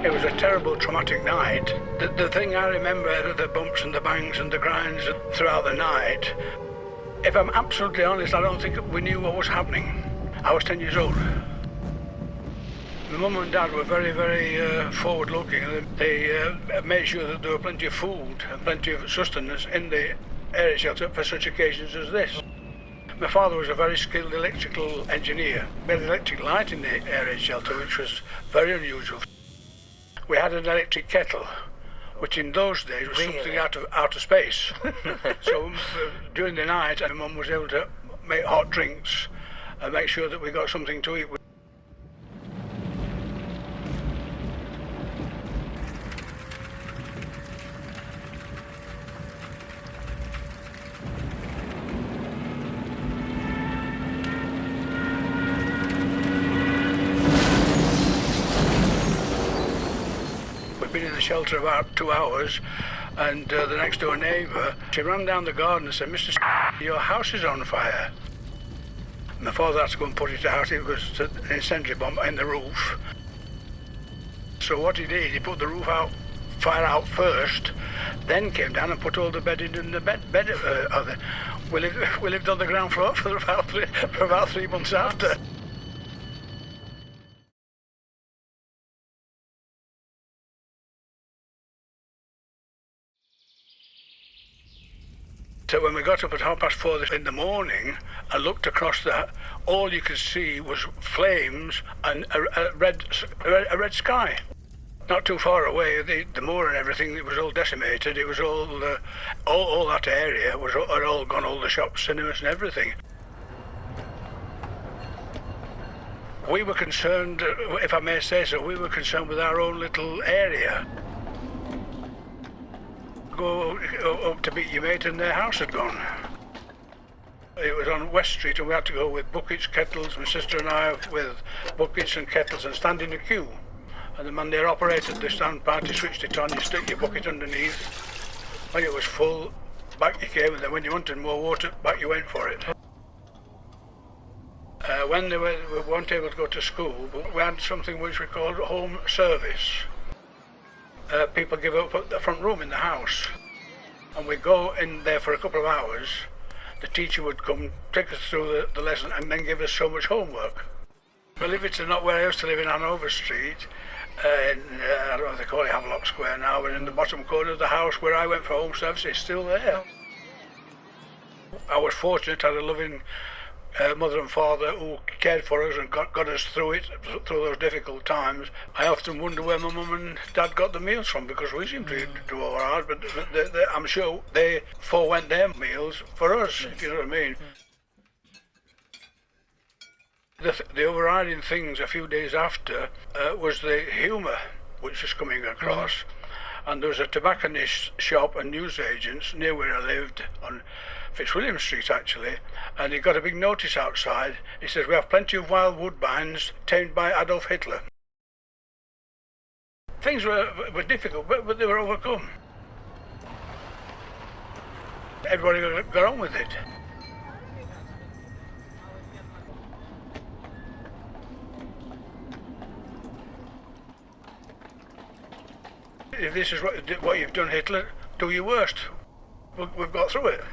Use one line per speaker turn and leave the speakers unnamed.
It was a terrible, traumatic night. The thing I remember, the bumps and the bangs and the grinds throughout the night, if I'm absolutely honest, I don't think we knew what was happening. I was 10 years old. My mum and dad were very, very forward-looking. They made sure that there were plenty of food and plenty of sustenance in the area shelter for such occasions as this. My father was a very skilled electrical engineer. We had electric light in the area shelter, which was very unusual. We had an electric kettle, which in those days was something out of space. So during the night, my mum was able to make hot drinks and make sure that we got something to eat. We'd been in the shelter about 2 hours, and the next door neighbour, she ran down the garden and said, "Mr. your house is on fire." My father had to go and put it out. It was an incendiary bomb in the roof. So what he did, he put the fire out first, then came down and put all the bedding in the bed. We lived on the ground floor for about 3 months after. So when we got up at 4:30 in the morning and looked across all you could see was flames and a red sky. Not too far away, the moor and everything, it was all decimated. It was all that area was all gone, all the shops, cinemas and everything. We were concerned, if I may say so, we were concerned with our own little area. Go up to meet your mate and their house had gone. It was on West Street and we had to go with buckets, kettles, my sister and I with buckets and kettles and stand in a queue. And the man there operated the standpipe, he switched it on, you stick your bucket underneath. When it was full, back you came, and then when you wanted more water, back you went for it. When we weren't able to go to school, we had something which we called home service. People give up at the front room in the house, and we'd go in there for a couple of hours. The teacher would come, take us through the lesson, and then give us so much homework. Believe it or not, where I used to live in Hanover Street, I don't know if they call it Havelock Square now, but in the bottom corner of the house where I went for home service, it's still there. I was fortunate, I had a loving mother and father who cared for us and got us through those difficult times. I often wonder where my mum and dad got the meals from, because we seem to do all right, but I'm sure they forewent their meals for us, if you know what I mean. The overriding things a few days after was the humour which was coming across. And there was a tobacconist shop and newsagents near where I lived on Fitzwilliam Street actually, and he got a big notice outside. He says, "We have plenty of wild woodbines tamed by Adolf Hitler." Things were difficult, but they were overcome. Everybody got on with it. If this is what you've done, Hitler, do your worst. We've got through it.